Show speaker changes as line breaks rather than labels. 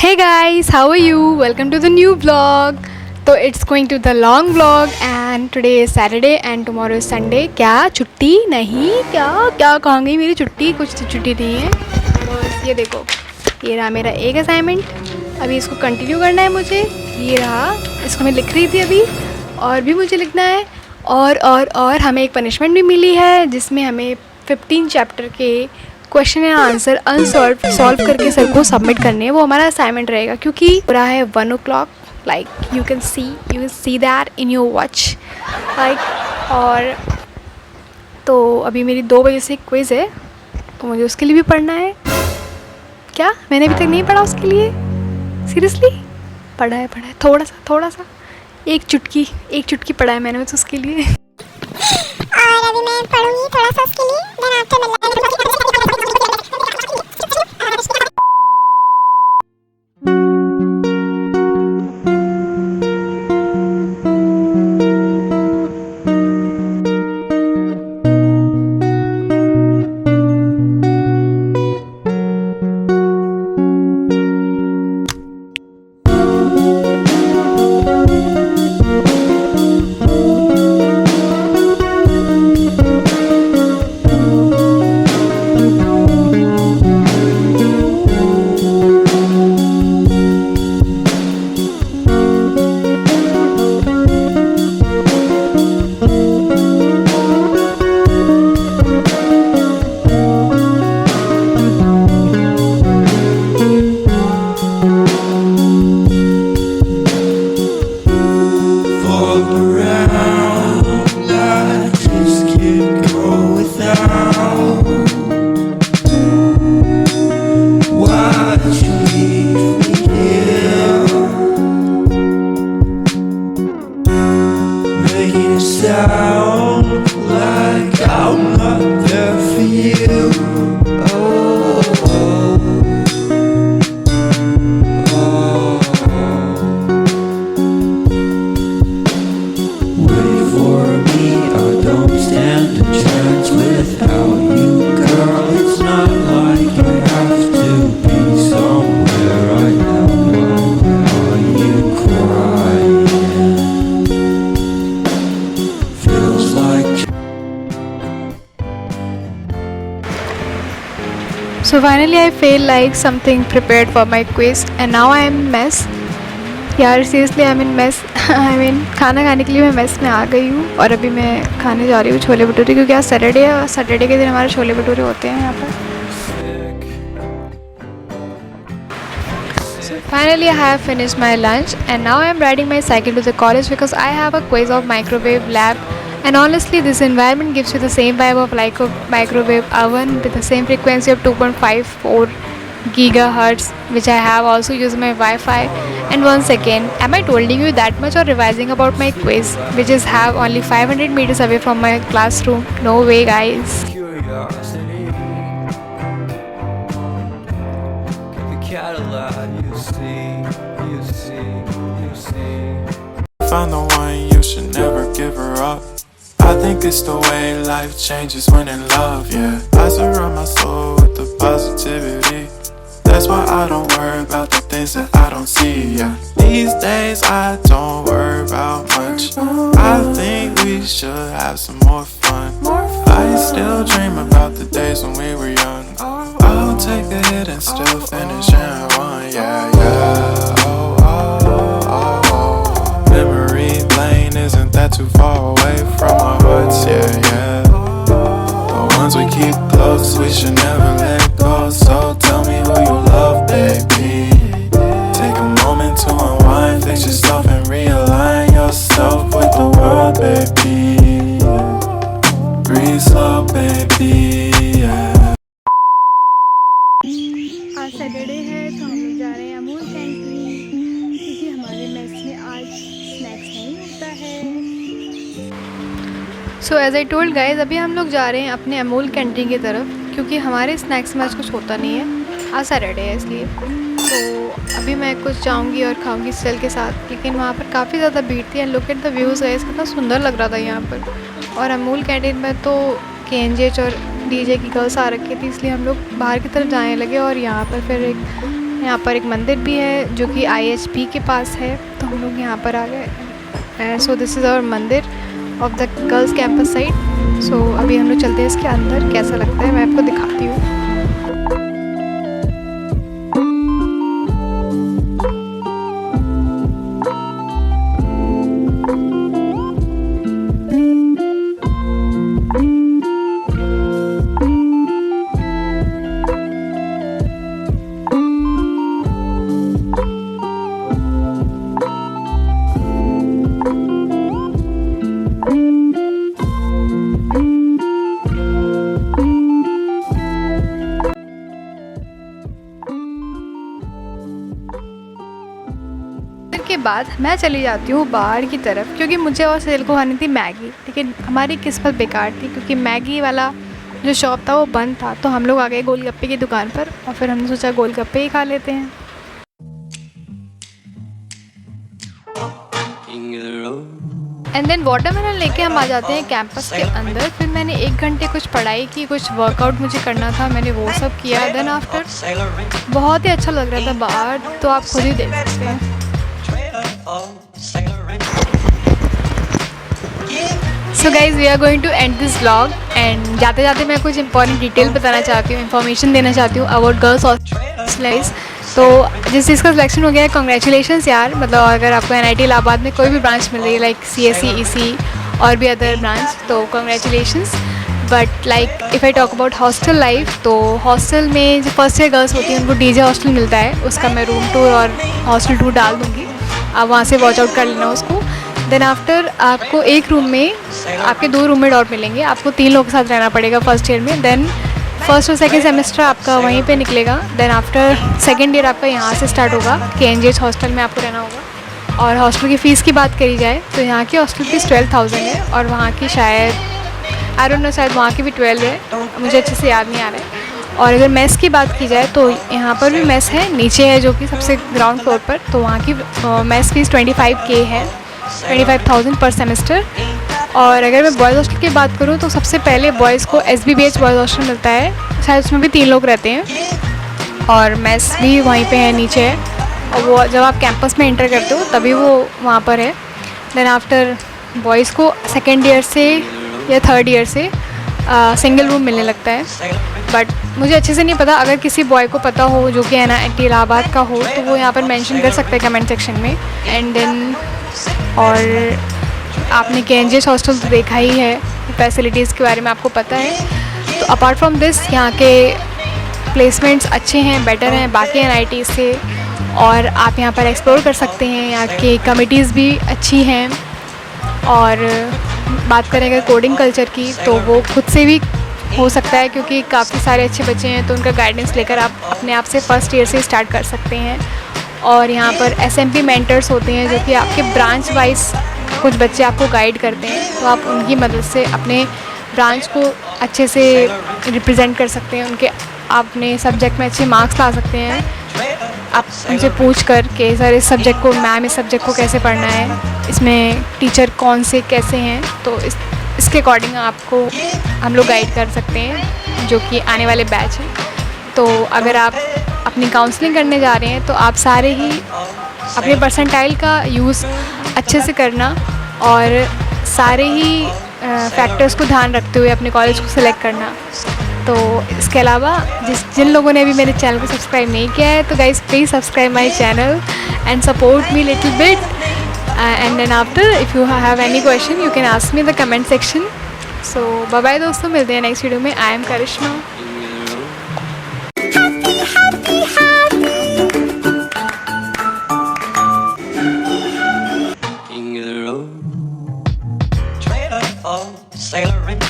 Hey guys, how are you? Welcome to the new vlog. तो it's going to the long vlog and today is Saturday and tomorrow is Sunday. क्या छुट्टी नहीं? क्या क्या कहाँ गई मेरी छुट्टी? कुछ तो छुट्टी नहीं है। बस ये देखो, ये रहा मेरा एक असाइनमेंट। अभी इसको कंटिन्यू करना है मुझे। ये रहा, इसको मैं लिख रही थी अभी और भी मुझे लिखना है। और हमें एक पनिशमेंट भी मिली है जिसमें हमें 15 चैप्टर के क्वेश्चन एंड आंसर सॉल्व करके सर को सबमिट करने हैं। वो हमारा असाइनमेंट रहेगा क्योंकि हो रहा है 1 o'clock। Like you can see that in your watch like. और तो अभी मेरी 2 बजे से क्विज़ है तो मुझे उसके लिए भी पढ़ना है। क्या मैंने अभी तक नहीं पढ़ा उसके लिए? सीरियसली पढ़ा है थोड़ा सा एक चुटकी पढ़ा है मैंने बस उसके लिए।
और अभी मैं पढ़ूंगी थोड़ा सा उसके लिए, then after
sound like I'm not there for you. Oh, wait for me, I don't stand a chance without you, girl. It's not like I have to be somewhere right now. Why are you crying? Feels like
So finally I feel like something prepared for my quiz and now I am in mess. यार seriously I am in mess. I mean खाना खाने के लिए मैं mess में आ गई हूँ और अभी मैं खाने जा रही हूँ छोले भटूरे, क्योंकि आज सैटरडे है और सैटरडे के दिन हमारे छोले भटूरे होते हैं यहाँ पर। So finally I have finished my lunch and now I am riding my cycle to the college because I have a quiz of microwave lab. And honestly, this environment gives you the same vibe of like a microwave oven with the same frequency of 2.54 gigahertz, which I have also used my Wi-Fi. And once again, am I telling you that much or revising about my quiz, which is have only 500 meters away from my classroom? No way, guys.
curiosity. Get the Cadillac, you see. Find the one, you should never give her up. I think it's the way life changes when in love, yeah. I surround my soul with the positivity. That's why I don't worry about the things that I don't see, yeah. These days I don't worry about much. I think we should have some more fun. I still dream about the days when we were young. I'll take a hit and still finish in one, yeah. Oh. Memory lane isn't that too far away from our hearts, yeah. The ones we keep close, we should never let go. So tell me who you love, baby. Take a moment to unwind, fix yourself and realign yourself with the world, baby. Breathe slow, baby, yeah.
आज Saturday है तो हम लोग जा रहे हैं Amul canteen क्योंकि हमारे मेस में आज स्नैक्स नहीं मिलता है। So as I told guys, अभी हम लोग जा रहे हैं अपने अमूल कैंटीन की तरफ क्योंकि हमारे स्नैक्स में आज कुछ होता नहीं है। आज सैटरडे है इसलिए। तो अभी मैं कुछ जाऊंगी और खाऊंगी सेल के साथ, लेकिन वहाँ पर काफ़ी ज़्यादा भीड़ थी and look at the views है, कितना सुंदर लग रहा था यहाँ पर। और अमूल कैंटीन में तो KNGH और डीजे की गर्ल्स आ रखी थी, इसलिए हम लोग बाहर की तरफ जाने लगे और यहाँ पर फिर एक यहाँ पर एक मंदिर भी है जो कि IHP के पास है, तो हम लोग यहाँ पर आ गए। So this is our mandir of the girls campus side. So अभी हम लोग चलते हैं इसके अंदर, कैसा लगता है मैं आपको दिखाती हूँ। के बाद मैं चली जाती हूँ बाहर की तरफ, क्योंकि मुझे और सेल को खानी थी मैगी, लेकिन हमारी किस्मत बेकार थी क्योंकि मैगी वाला जो शॉप था वो बंद था। तो हम लोग आ गए गोलगप्पे की दुकान पर और फिर हमने सोचा गोलगप्पे ही खा लेते हैं। एंड देन वाटरमेलन लेके हम आ जाते हैं कैंपस के अंदर। फिर मैंने 1 घंटे कुछ पढ़ाई की, कुछ वर्कआउट मुझे करना था, मैंने वो सब किया। देन आफ्टर बहुत ही अच्छा लग रहा था बाहर, तो आप खुद ही देख सकते हैं। So guys we are going to end this vlog. And जाते जाते मैं कुछ इंपॉर्टेंट डिटेल बताना चाहती हूँ, इन्फॉर्मेशन देना चाहती हूँ अबाउट गर्ल्स हॉस्टलाइज। तो जिस चीज़ का सिलेक्शन हो गया है, कॉन्ग्रेचुलेशंस यार। मतलब अगर आपको NIT इलाहाबाद में कोई भी ब्रांच मिल रही है लाइक CSE EC और भी अदर ब्रांच, तो congratulations. But like if I talk about hostel life, तो हॉस्टल में जो फर्स्ट ईयर गर्ल्स होती हैं उनको DJ हॉस्टल मिलता है, उसका मैं रूम टूर और हॉस्टल टूर डाल दूँगी, आप वहाँ से वॉच आउट कर लेना उसको। देन आफ्टर आपको एक रूम में आपके 2 रूममेट और मिलेंगे, आपको 3 लोगों के साथ रहना पड़ेगा फर्स्ट ईयर में। देन फर्स्ट और सेकेंड सेमेस्टर आपका वहीं पे निकलेगा। देन आफ्टर सेकेंड ईयर आपका यहाँ से स्टार्ट होगा, KNGH हॉस्टल में आपको रहना होगा। और हॉस्टल की फ़ीस की बात करी जाए तो यहाँ की हॉस्टल फीस 12,000 है, और वहाँ की शायद आई डोंट नो, शायद वहाँ की भी 12 है, मुझे अच्छे से याद नहीं आ रहा है। और अगर मेस की बात की जाए तो यहाँ पर भी मेस है, नीचे है जो कि सबसे ग्राउंड फ्लोर पर, तो वहाँ की मेस फीस 25K है, 25,000 पर सेमेस्टर। और अगर मैं बॉयज़ हॉस्टल की बात करूँ तो सबसे पहले बॉयज़ को SBBH बॉयज़ हॉस्टल मिलता है, शायद उसमें भी 3 लोग रहते हैं, और मेस भी वहीं पे है, नीचे है। और वो जब आप कैंपस में एंटर करते हो तभी वो वहाँ पर है। देन आफ्टर बॉयज़ को सेकेंड ईयर से या थर्ड ईयर से सिंगल रूम मिलने लगता है, बट मुझे अच्छे से नहीं पता। अगर किसी बॉय को पता हो जो कि NIT इलाहाबाद का हो तो वो यहाँ पर मेंशन कर सकते हैं कमेंट सेक्शन में। एंड देन और आपने KNGH हॉस्टल तो देखा ही है, फैसिलिटीज़ के बारे में आपको पता है। तो अपार्ट फ्रॉम दिस यहाँ के प्लेसमेंट्स अच्छे हैं, बेटर हैं बाकी NIT से, और आप यहाँ पर एक्सप्लोर कर सकते हैं। यहाँ की कमिटीज़ भी अच्छी हैं। और बात करें अगर कोडिंग कल्चर की, तो वो खुद से भी हो सकता है क्योंकि काफ़ी सारे अच्छे बच्चे हैं, तो उनका गाइडेंस लेकर आप अपने आप से फर्स्ट ईयर से स्टार्ट कर सकते हैं। और यहाँ पर SMP मेंटर्स होते हैं जो कि आपके ब्रांच वाइज कुछ बच्चे आपको गाइड करते हैं, तो आप उनकी मदद से अपने ब्रांच को अच्छे से रिप्रेजेंट कर सकते हैं, उनके अपने सब्जेक्ट में अच्छे मार्क्स ला सकते हैं। आप उनसे पूछ कर के सर इस सब्जेक्ट को, मैम इस सब्जेक्ट को कैसे पढ़ना है, इसमें टीचर कौन से कैसे हैं, तो इसके अकॉर्डिंग आपको हम लोग गाइड कर सकते हैं जो कि आने वाले बैच हैं। तो अगर आप अपनी काउंसलिंग करने जा रहे हैं तो आप सारे ही अपने परसेंटाइल का यूज़ अच्छे से करना और सारे ही फैक्टर्स को ध्यान रखते हुए अपने कॉलेज को सिलेक्ट करना। तो इसके अलावा जिन लोगों ने अभी मेरे चैनल को सब्सक्राइब नहीं किया है तो guys please subscribe my channel and support me little bit, and then after if you have any question you can ask me the comment section. So bye bye दोस्तों, मिलते हैं नेक्स्ट वीडियो में। I am Karishma.
Sailoring